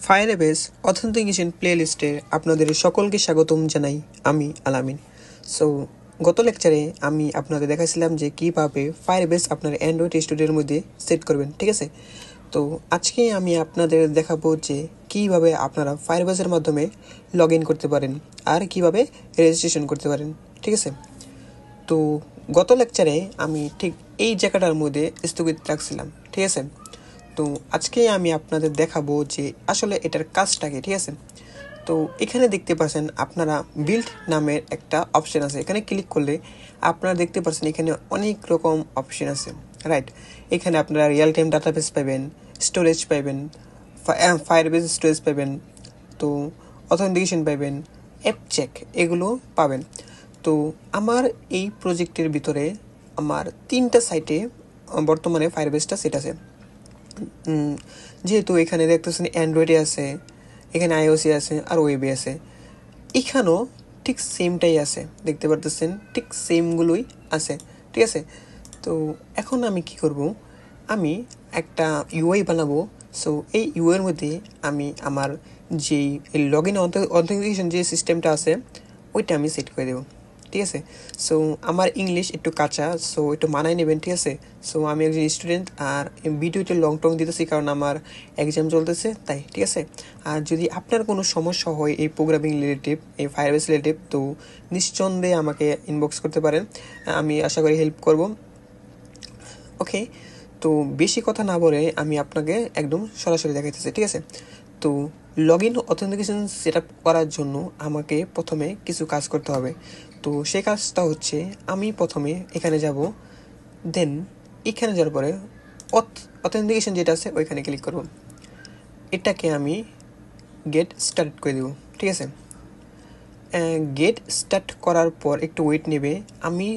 Firebase authentication প্লেলিস্টে আপনাদের সকলকে স্বাগতম জানাই। আমি আলামিন। সো গত লেকচারে আমি আপনাদের দেখাইছিলাম যে কীভাবে ফায়ারবেস আপনার অ্যান্ড্রয়েড স্টুডিওর মধ্যে সেট করবেন, ঠিক আছে। তো আজকে আমি আপনাদের দেখাবো যে কীভাবে আপনারা ফায়ারবেসের মাধ্যমে লগ ইন করতে পারেন আর কিভাবে রেজিস্ট্রেশন করতে পারেন, ঠিক আছে। তো গত লেকচারে আমি ঠিক এই জায়গাটার মধ্যে স্থগিত রাখছিলাম, ঠিক আছে। তো আজকে আমি আপনাদের দেখাবো যে আসলে এটার কাজটা কি, ঠিক আছে। তো এখানে দেখতে পাচ্ছেন আপনারা বিল্ড নামের একটা অপশন আছে, এখানে ক্লিক করলে আপনারা দেখতে পাচ্ছেন এখানে অনেক রকম অপশন আছে, রাইট। এখানে আপনারা রিয়েল টাইম ডাটাবেস পাবেন, স্টোরেজ পাবেন, ফায়ারবেস স্টোরেজ পাবেন, তো অথেন্টিকেশন পাবেন, অ্যাপ চেক এগুলো পাবেন। তো আমার এই প্রজেক্টের ভিতরে আমার 3টা সাইটে বর্তমানে ফায়ারবেসটা সেট আছে। যেহেতু এখানে দেখতেছেন অ্যান্ড্রয়েডে আছে, এখানে আইওসি আছে আর ওয়েবে আছে, এখানেও ঠিক সেমটাই আছে, দেখতে পারতেছেন ঠিক সেমগুলোই আছে, ঠিক আছে। তো এখন আমি কি করব, আমি একটা ইউআই বানাবো। সো এই ইউআইয়ের মধ্যে আমি আমার যেই লগ ইন অথেন্টিকেশন যে সিস্টেমটা আছে ওইটা আমি সেট করে দেবো, ঠিক আছে। সো আমার ইংলিশ একটু কাঁচা, সো একটু মানায় নেবেন, ঠিক আছে। সো আমি একজন স্টুডেন্ট আর ভিডিওতে লং টং দিতেছি কারণ আমার এক্সাম চলতেছে তাই, ঠিক আছে। আর যদি আপনার কোনো সমস্যা হয় এই প্রোগ্রামিং রিলেটিভ, এই ফায়ারবেস রিলেটিভ, তো নিঃসন্দেহে আমাকে ইনবক্স করতে পারেন, আমি আশা করি হেল্প করব। ওকে, তো বেশি কথা না বলে আমি আপনাকে একদম সরাসরি দেখাইতেছি, ঠিক আছে। তো log in authentication set up করার জন্য আমাকে প্রথমে কিছু কাজ করতে হবে। তো সেই কাজটা হচ্ছে আমি প্রথমে এখানে যাব, দেন এখানে যাওয়ার পরে অথেন্টিকেশন যেটা আছে ওইখানে ক্লিক করব। এটাকে আমি গেট স্টার্ট করে দেব, ঠিক আছে। গেট স্টার্ট করার পর একটু ওয়েট নেবে। আমি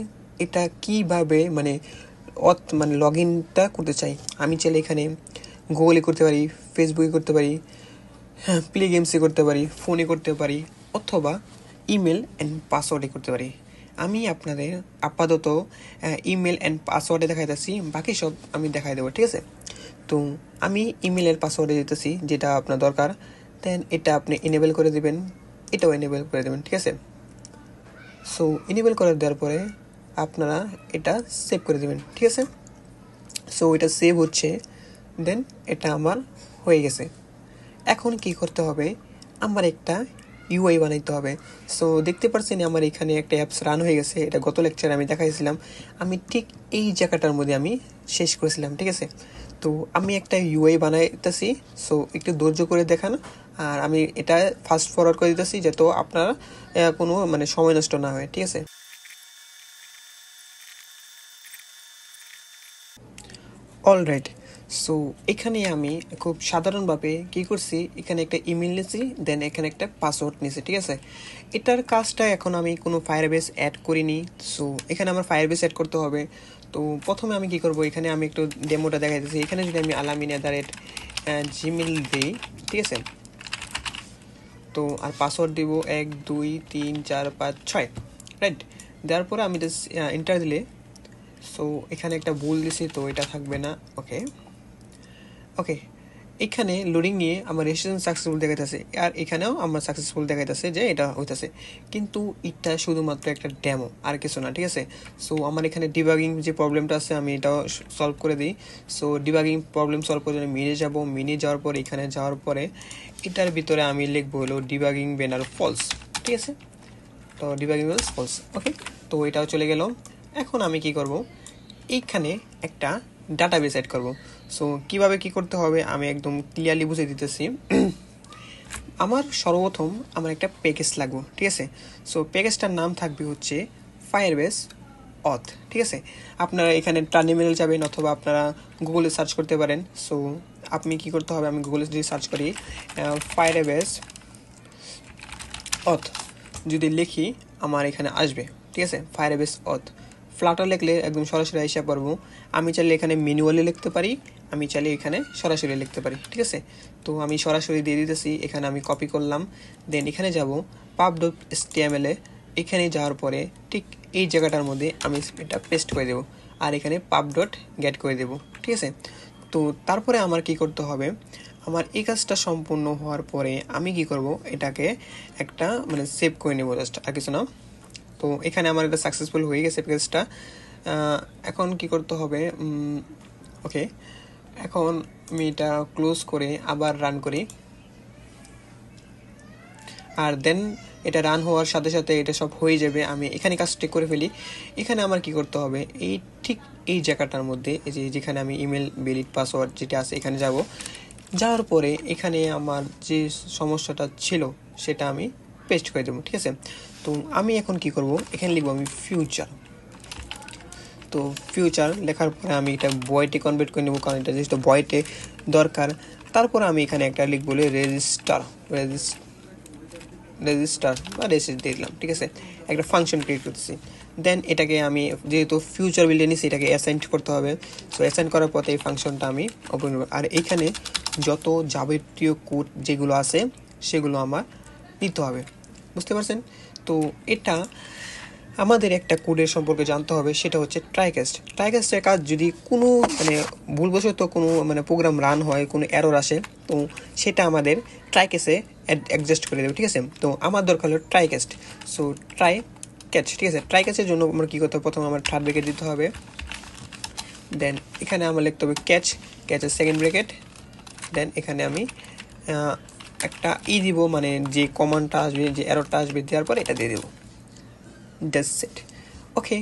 এটা কিভাবে মানে লগ ইনটা করতে চাই, আমি চাইলে এখানে গুগলে করতে পারি, ফেসবুকে করতে পারি, প্লে গেমসে করতে পারি, ফোনে করতে পারি, অথবা ইমেল অ্যান্ড পাসওয়ার্ডে করতে পারি। আমি আপনাদের আপাতত ইমেল অ্যান্ড পাসওয়ার্ডে দেখাইতেছি, বাকি সব আমি দেখাই দেবো, ঠিক আছে। তো আমি ইমেলের পাসওয়ার্ডে দিতেছি যেটা আপনার দরকার, দেন এটা আপনি এনেবেল করে দেবেন, এটাও এনেবেল করে দেবেন, ঠিক আছে। সো এনেবেল করে দেওয়ার পরে আপনারা এটা সেভ করে দেবেন, ঠিক আছে। সো এটা সেভ হচ্ছে, দেন এটা আমার হয়ে গেছে। এখন কি করতে হবে, আমার একটা ইউআই বানাইতে হবে। সো দেখতে পাচ্ছেন আমার এখানে একটা অ্যাপস রান হয়ে গেছে, এটা গত লেকচারে আমি দেখাইছিলাম। আমি ঠিক এই জায়গাটার মধ্যে আমি শেষ করেছিলাম, ঠিক আছে। তো আমি একটা ইউআই বানাইতেছি, সো একটু ধৈর্য করে দেখান। আর আমি এটা ফাস্ট ফরওয়ার্ড করে দিতেছি যাতে আপনারা কোনো সময় নষ্ট না হয়, ঠিক আছে। অলরাইট, সো এখানে আমি খুব সাধারণভাবে কী করছি, এখানে একটা ইমেল নিয়েছি, দেন এখানে একটা পাসওয়ার্ড নিয়েছি, ঠিক আছে। এটার কাজটা এখন আমি কোনো ফায়ারবেস অ্যাড করিনি, সো এখানে আমার ফায়ারবেস অ্যাড করতে হবে। তো প্রথমে আমি কি করব, এখানে আমি একটু ডেমোটা দেখাইতেছি। এখানে যদি আমি alamin@gmail দিই, ঠিক আছে। তো আর পাসওয়ার্ড দিব 1 2 3 4 5 6, রাইট। দেওয়ার পরে আমি জাস্ট এন্টার দিলে, সো এখানে একটা ভুল দিছি, তো এটা থাকবে না। ওকে ওকে, এখানে লোডিং নিয়ে আমার রেজিস্ট্রেশন সাকসেসফুল দেখাইতেছে, আর এখানেও আমার সাকসেসফুল দেখাইতেছে যে এটা হইতেছে, কিন্তু এটা শুধুমাত্র একটা ডেমো, আর কিছু না, ঠিক আছে। সো আমার এখানে ডিবাগিং যে প্রবলেমটা আছে আমি এটাও সলভ করে দিই। সো ডিবাগিং প্রবলেম সলভ করে মেনে যাব, মেনে যাওয়ার পরে এখানে যাওয়ার পরে এটার ভিতরে আমি লিখবো হলো ডিবাগিং ব্যানার ফলস, ঠিক আছে। তো ডিবাগিং ব্যানার ফলস, ওকে। তো এটাও চলে গেল। এখন আমি কি করব, এইখানে একটা ডাটাবেস অ্যাড করব। সো কিভাবে কি করতে হবে আমি একদম ক্লিয়ারলি বুঝিয়ে দিতেছি। আমার সর্বপ্রথম আমার একটা প্যাকেজ লাগবে, ঠিক আছে। সো প্যাকেজটার নাম থাকবে হচ্ছে ফায়ারবেস অথ, ঠিক আছে। আপনারা এখানে টার্মিনাল যাবেন অথবা আপনারা গুগলে সার্চ করতে পারেন। সো আপনি কি করতে হবে, আমি গুগলে যদি সার্চ করি ফায়ারবেস অথ যদি লিখি আমার এখানে আসবে, ঠিক আছে। ফায়ারবেস অথ ফ্লাটার লিখলে একদম সরাসরি এসে পারবো। আমি চাইলে এখানে ম্যানুয়ালি লিখতে পারি, আমি চাইলে এখানে সরাসরি লিখতে পারি, ঠিক আছে। তো আমি সরাসরি দিয়ে দিতেছি, এখানে আমি কপি করলাম, দেন এখানে যাব pub.html এ, এখানে যাওয়ার পরে ঠিক এই জায়গাটার মধ্যে আমি এটা পেস্ট করে দেবো, আর এখানে pub.get করে দেবো, ঠিক আছে। তো তারপরে আমার কি করতে হবে, আমার এই কাজটা সম্পূর্ণ হওয়ার পরে আমি কি করব, এটাকে একটা মানে সেভ করে নেব জাস্ট, আর কিছু না। তো এখানে আমার এটা সাকসেসফুল হয়ে গেছে পেজটা। এখন কি করতে হবে, ওকে, এখন আমি এটা ক্লোজ করে আবার রান করি। আর দেন এটা রান হওয়ার সাথে সাথে এটা সব হয়ে যাবে। আমি এখানে কাজটি করে ফেলি। এখানে আমার কি করতে হবে, এই ঠিক এই জায়গাটার মধ্যে এই যে যেখানে আমি ইমেল ভ্যালিড পাসওয়ার্ড যেটা আছে এখানে যাব। যাওয়ার পরে এখানে আমার যে সমস্যাটা ছিল সেটা আমি পেস্ট করে দেবো, ঠিক আছে। তো আমি এখন কি করব, এখানে লিখবো আমি ফিউচার। তো ফিউচার লেখার পরে আমি এটা বয়টে কনভার্ট করে নেবো, কারণ এটা যেহেতু বয়টে দরকার। তারপর আমি এখানে একটা লিখবো রেজিস্টার বা রেজিস্টার দিয়ে দিলাম, ঠিক আছে। একটা ফাংশন ক্রিয়েট করতেছি। দেন এটাকে আমি যেহেতু ফিউচার বিল্ডে নিচ্ছি এটাকে অ্যাসাইন করতে হবে। সো অ্যাসাইন করার পরে এই ফাংশনটা আমি ওপেন করব। আর এইখানে যত যাবতীয় কোড যেগুলো আছে সেগুলো আমার নিতে হবে, বুঝতে পারছেন। তো এটা আমাদের একটা কোডের সম্পর্কে জানতে হবে, সেটা হচ্ছে ট্রাইকাস্টের কাজ যদি কোনো মানে ভুলবশত কোনো মানে প্রোগ্রাম রান হয়, কোনো এরর আসে, তো সেটা আমাদের ট্রাইকেসে অ্যাডজাস্ট করে দেবে, ঠিক আছে। তো আমার দরকার হলো ট্রাইকাস্ট। সো ক্যাচ, ঠিক আছে। ট্রাইকাস্টের জন্য আমরা কী করতে হবে, প্রথমে আমার থার্ড ব্রেকেট দিতে হবে। দেন এখানে আমার লিখতে হবে ক্যাচের সেকেন্ড ব্রেকেট। দেন এখানে আমি একটা দিব, মানে যে কমান্ডটা আসবে, যে এররটা আসবে, দেওয়ার পরে এটা দিয়ে দেবো। That's it. ওকে,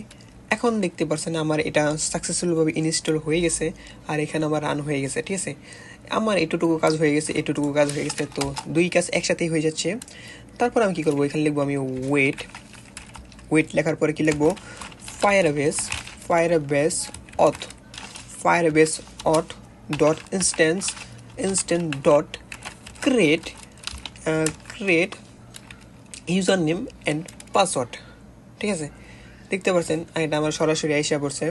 এখন দেখতে পাচ্ছেন আমার এটা সাকসেসফুলভাবে ইনস্টল হয়ে গেছে, আর এখানে আমার রান হয়ে গেছে, ঠিক আছে। আমার এটুকু কাজ হয়ে গেছে, তো দুই কাজ একসাথেই হয়ে যাচ্ছে। তারপর আমি কী করবো, এখানে লিখবো আমি ওয়েট লেখার পরে কী লিখবো, Firebase auth dot instance dot create user name and password, ঠিক আছে। দেখতে পাচ্ছেন এটা আমার সরাসরি আইসা পড়ছে।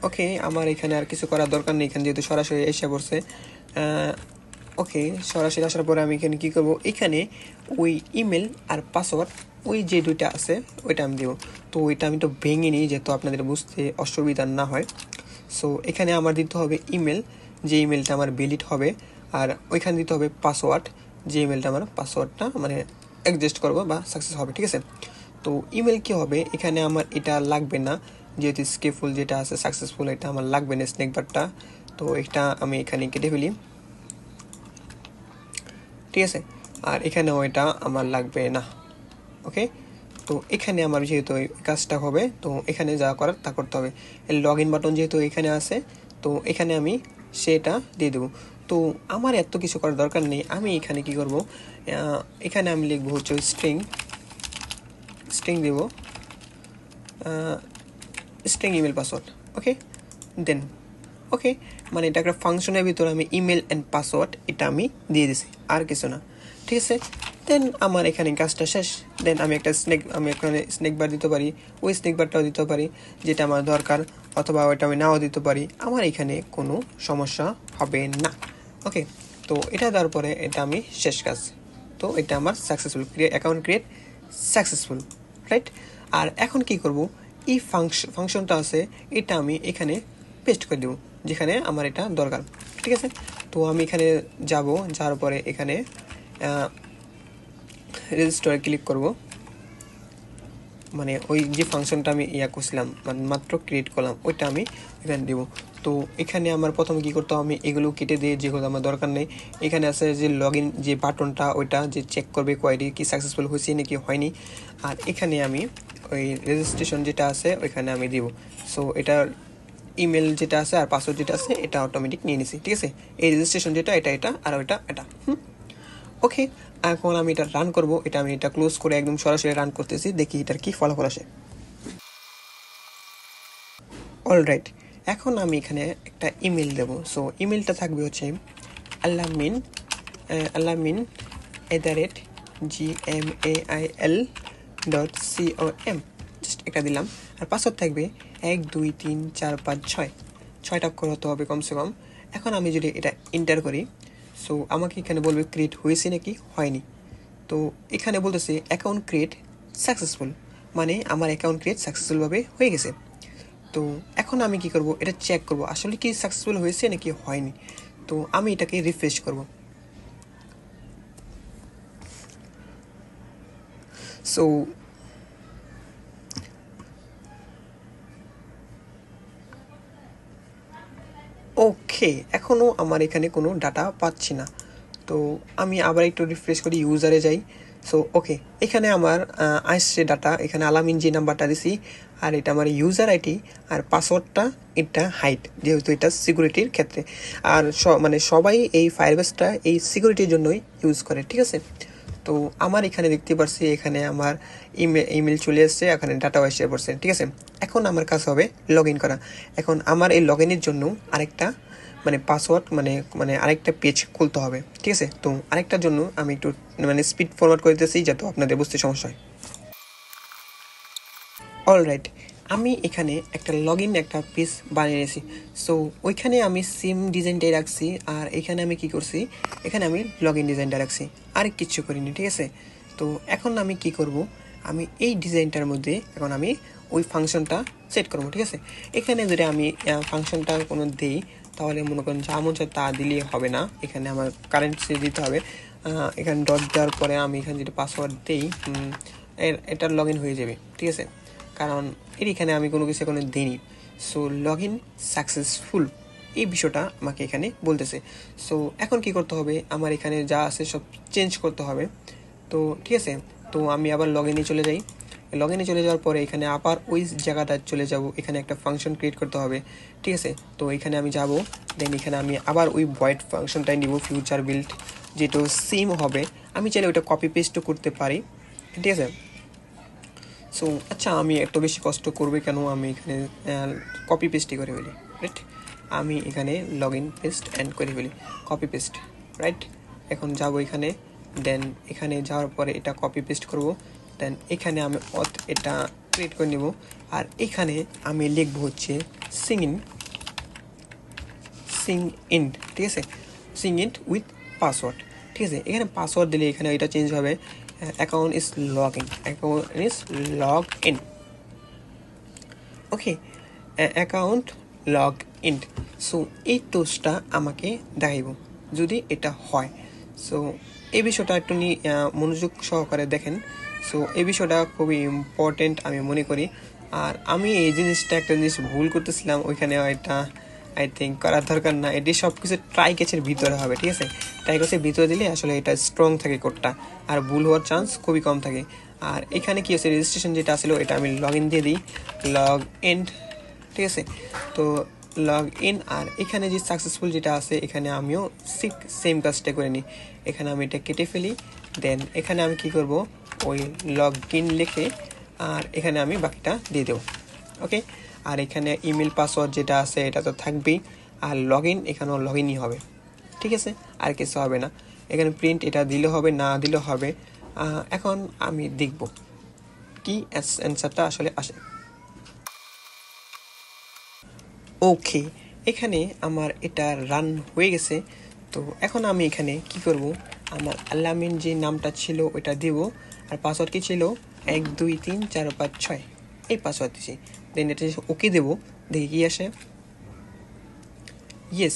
ওকে, আমার এখানে আর কিছু করার দরকার নেই, এখানে যেহেতু সরাসরি আইসা পড়ছে। ওকে, সরাসরি আসার পরে আমি এখানে কী করবো, এখানে ওই ইমেল আর পাসওয়ার্ড ওই যে দুইটা আছে ওইটা আমি দেবো। তো ওইটা আমি তো ভেঙে নিই যেহেতু আপনাদের বুঝতে অসুবিধা না হয়। সো এখানে আমার দিতে হবে ইমেল, যে ইমেলটা আমার ভ্যালিড হবে, আর ওইখানে দিতে হবে পাসওয়ার্ড, যে ইমেলটা আমার পাসওয়ার্ডটা মানে অ্যাডজাস্ট করবো বা সাকসেস হবে, ঠিক আছে। তো ইমেল কি হবে, এখানে আমার এটা লাগবে না, যেহেতু স্কেপফুল যেটা আছে সাকসেসফুল এটা আমার লাগবে না, স্নেক বারটা। তো এটা আমি এখানে কেটে ফেলি, ঠিক আছে। আর এখানেও এটা আমার লাগবে না। ওকে, তো এখানে আমার যেহেতু এই কাজটা হবে, তো এখানে যা করার তা করতে হবে। লগ ইন বাটন যেহেতু এখানে আছে, তো এখানে আমি সেটা দিয়ে দেবো। তো আমার এত কিছু করার দরকার নেই। আমি এখানে কি করব, এখানে আমি লিখবো হচ্ছে স্ট্রিং দেব, স্ট্রিং ইমেল পাসওয়ার্ড। ওকে, দেন ওকে, মানে এটা একটা ফাংশনের ভিতরে আমি ইমেল অ্যান্ড পাসওয়ার্ড এটা আমি দিয়ে দিছি, আর কিছু না, ঠিক আছে। দেন আমার এখানে কাজটা শেষ। দেন আমি এখানে স্নেক বার দিতে পারি, ওই স্নেক বারটাও দিতে পারি যেটা আমার দরকার, অথবা ওইটা আমি নাও দিতে পারি, আমার এখানে কোনো সমস্যা হবে না। ওকে, তো এটা দেওয়ার পরে এটা আমি শেষ কাজ। তো এটা আমার successful account create successful, right. আর এখন কি করব, এই ফাংশনটা আছে এটা আমি এখানে পেস্ট করে দেবো যেখানে আমার এটা দরকার, ঠিক আছে। তো আমি এখানে যাওয়ার পরে এখানে রেজিস্টারে ক্লিক করব, মানে ওই যে ফাংশনটা আমি করছিলাম মাত্র ক্রিয়েট করলাম ওইটা আমি এখানে দেবো। তো এখানে আমার প্রথমে কী করতে হবে, আমি এগুলো কেটে দিয়ে যেগুলো আমার দরকার নেই, এখানে আছে যে লগ ইন যে বাটনটা ওইটা যে চেক করবে কোয়ারি কি সাকসেসফুল হয়েছে নাকি হয়নি। আর এখানে আমি ওই রেজিস্ট্রেশন যেটা আছে ওইখানে আমি দিব। সো এটা ইমেল যেটা আছে আর পাসওয়ার্ড যেটা আছে এটা অটোমেটিক নিয়ে নিছি, ঠিক আছে। এই রেজিস্ট্রেশন যেটা এটা আর ওইটা এটা। ওকে, এখন আমি এটা রান করব, আমি এটা ক্লোজ করে একদম সরাসরি রান করতেছি, দেখি এটার কি ফলাফল আসে। অলরাইট, এখন আমি এখানে একটা ইমেল দেব। সো ইমেলটা থাকবে হচ্ছে alamin@gmail.com, জাস্ট একটা দিলাম। আর পাসওয়ার্ড থাকবে 1234566, 6টা অক্ষর হতে হবে কমসে কম। এখন আমি যদি এটা এন্টার করি, সো আমাকে এখানে বলবে ক্রিয়েট হয়েছে নাকি হয়নি। তো এখানে বলতেছে অ্যাকাউন্ট ক্রিয়েট সাকসেসফুল, মানে আমার অ্যাকাউন্ট ক্রিয়েট সাকসেসফুলভাবে হয়ে গেছে। তো এখন আমি কি করব, এটা চেক করব আসলে কি সাকসেসফুল হয়েছে নাকি হয়নি। তো আমি এটাকে রিফ্রেশ করব। সো ওকে, এখনও আমার এখানে কোনো ডাটা পাচ্ছি না। তো আমি আবার একটু রিফ্রেশ করি, ইউজারে যাই। সো ওকে, এখানে আমার আসছে ডাটা, এখানে আলামিন যে নাম্বারটা দিছি, আর এটা আমার ইউজার আইডি, আর পাসওয়ার্ডটা এটা হাইড, যেহেতু এটা সিকিউরিটির ক্ষেত্রে। আর মানে সবাই এই ফায়ারবেসটা এই সিকিউরিটির জন্যই ইউজ করে, ঠিক আছে। তো আমার এখানে দেখতে পাচ্ছি এখানে আমার ইমেল চলে আসছে, এখানে ডাটাও এসে পড়ছে, ঠিক আছে। এখন আমার কাজ হবে লগ ইন করা। এখন আমার এই লগ ইনের জন্য আরেকটা মানে পাসওয়ার্ড মানে মানে আরেকটা পেজ খুলতে হবে, ঠিক আছে। তো আরেকটার জন্য আমি একটু মানে স্পিড ফরওয়ার্ড করে দিতেছি যাতে আপনাদের বুঝতে সমস্যা হয়। অলরাইট, আমি এখানে একটা লগ ইন একটা পেজ বানিয়ে নিয়েছি। সো ওইখানে আমি সিম ডিজাইনটাই রাখছি, আর এখানে আমি কি করছি, এখানে আমি লগ ইন ডিজাইনটা রাখছি, আর কিচ্ছু করিনি, ঠিক আছে। তো এখন আমি কি করব, আমি এই ডিজাইনটার মধ্যে এখন আমি ওই ফাংশনটা সেট করবো, ঠিক আছে। এখানে যদি আমি ফাংশনটা কোনো দিই, তাহলে মনে করেন যা মন চায় তা দিলেই হবে না, এখানে আমার কারেন্সি দিতে হবে। এখানে ডট দেওয়ার পরে আমি এখানে যদি পাসওয়ার্ড দিই, এটা লগ ইন হয়ে যাবে, ঠিক আছে। কারণ এখানে আমি কোনো কিছু এখানে দিইনি। সো লগ ইন সাকসেসফুল, এই বিষয়টা আমাকে এখানে বলতেছে। সো এখন কি করতে হবে, আমার এখানে যা আছে সব চেঞ্জ করতে হবে। তো ঠিক আছে, তো আমি আবার লগ ইনে চলে যাই। লগ ইনে চলে যাওয়ার পরে এখানে আবার ওই জায়গাটা চলে যাব, এখানে একটা ফাংশন ক্রিয়েট করতে হবে, ঠিক আছে। তো এখানে আমি যাব, দেন এখানে আমি আবার ওই ভয়েড ফাংশনটাই নিব, ফিউচার বিল্ড, যেটা সেম হবে। আমি চাইলে ওইটা কপি পেস্টও করতে পারি, ঠিক আছে। সো আচ্ছা, আমি এত বেশি কষ্ট করবে কেন, আমি এখানে কপি পেস্টই করে ফেলি, রাইট। আমি এখানে লগ ইন পেস্ট অ্যান্ড করে ফেলি, কপি পেস্ট, রাইট। এখন যাব এখানে, দেন এখানে যাওয়ার পরে এটা কপি পেস্ট করব, দেন এখানে আমি এটা ক্রিয়েট করে নেব, আর এখানে আমি লিখব হচ্ছে সিং ইন, ঠিক আছে, সিং ইন উইথ পাসওয়ার্ড, ঠিক আছে। এখানে পাসওয়ার্ড দিলে এখানে এটা চেঞ্জ হবে, account is log in, okay, account log in. So এই টোস্টটা আমাকে দেখাইব যদি এটা হয়। সো এই বিষয়টা একটু মনোযোগ সহকারে দেখেন। সো এই বিষয়টা খুবই ইম্পর্টেন্ট আমি মনে করি। আর আমি এই জিনিসটা একটা জিনিস ভুল করতেছিলাম, ওইখানে এটা আই থিঙ্ক করার দরকার না, এটি সব কিছু ট্রাই ক্যাচের ভিতরে হবে, ঠিক আছে। ট্রাই ক্যাচের ভিতরে দিলে আসলে এটা স্ট্রং থাকে কোডটা, আর ভুল হওয়ার চান্স খুবই কম থাকে। আর এখানে কি আছে, রেজিস্ট্রেশন যেটা ছিল এটা আমি লগ ইন দিয়ে দিই, লগ ইন, ঠিক আছে। তো লগ ইন, আর এখানে যে সাকসেসফুল যেটা আছে এখানে আমিও সেম কাজটা করে নিই, এখানে আমি এটা কেটে ফেলি। দেন এখানে আমি কি করব, ওই লগ ইন লিখে আর এখানে আমি বাকিটা দিয়ে দেবো, ওকে। আর এখানে ইমেল পাসওয়ার্ড যেটা আছে এটা তো থাকবেই, আর লগ ইন এখানেও লগ ইনই হবে, ঠিক আছে, আর কিছু হবে না। এখানে প্রিন্ট এটা দিলে হবে, না দিলে হবে। এখন আমি দেখব কি অ্যান্সারটা আসলে আসে। ওকে, এখানে আমার এটা রান হয়ে গেছে। তো এখন আমি এখানে কি করব, আমার আলামিন যে নামটা ছিল ওইটা দেব, আর পাসওয়ার্ড কি ছিল 1 2 3 4 5 6, এই পাসওয়ার্ড দিয়েছি। দেন এটা ওকে দেবো, দেখি কি আসে। Yes,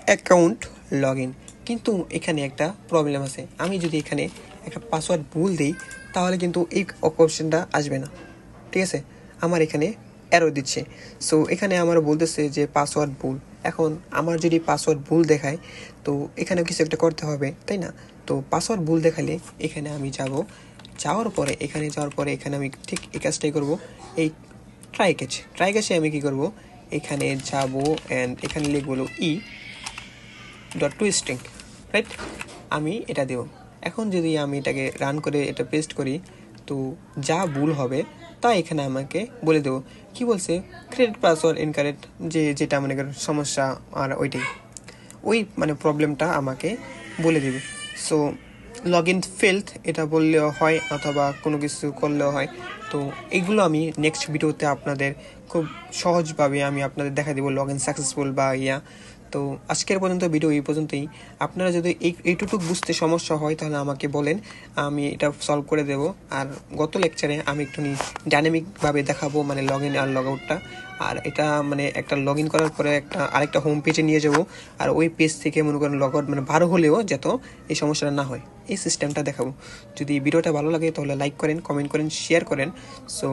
account log in. কিন্তু এখানে একটা প্রবলেম আছে, আমি যদি এখানে একটা পাসওয়ার্ড ভুল দিই তাহলে কিন্তু এই অপশনটা আসবে না, ঠিক আছে। আমার এখানে অ্যারো দিচ্ছে। সো এখানে আমার বলতেছে যে পাসওয়ার্ড ভুল। এখন আমার যদি পাসওয়ার্ড ভুল দেখায় তো এখানে কিছু একটা করতে হবে, তাই না। তো পাসওয়ার্ড ভুল দেখালে এখানে আমি যাওয়ার পরে এখানে আমি ঠিক এই কাজটাই করবো, এই ট্রাই ক্যাচে আমি কি করব, এখানে যাব অ্যান্ড এখানে লিখবো .toString, রাইট। আমি এটা দেব। এখন যদি আমি এটাকে রান করে এটা পেস্ট করি, তো যা ভুল হবে তা এখানে আমাকে বলে দেবো। কি বলছে, ক্রেডিট পাসওয়ার্ড ইনকারেক্ট, যেটা মনে করেন সমস্যা, আর ওই মানে প্রবলেমটা আমাকে বলে দেবে। সো লগ ইন ফেলড এটা বললেও হয়, অথবা কোনো কিছু করলেও হয়। তো এইগুলো আমি নেক্সট ভিডিওতে আপনাদের খুব সহজভাবে আমি আপনাদের দেখা দেবো, লগ ইন সাকসেসফুল বা তো আজকের পর্যন্ত ভিডিও এই পর্যন্তই। আপনারা যদি এইটুকু বুঝতে সমস্যা হয় তাহলে আমাকে বলেন, আমি এটা সলভ করে দেব। আর গত লেকচারে আমি একটু ডাইনামিকভাবে দেখাবো, মানে লগ ইন আর লগ আউটটা। আর এটা মানে একটা লগ ইন করার পরে আরেকটা হোম পেজে নিয়ে যাব, আর ওই পেজ থেকে মনে করেন লগ আউট মানে বারো হলেও যাতে এই সমস্যাটা না হয়, এই সিস্টেমটা দেখাবো। যদি ভিডিওটা ভালো লাগে তাহলে লাইক করেন, কমেন্ট করেন, শেয়ার করেন। সো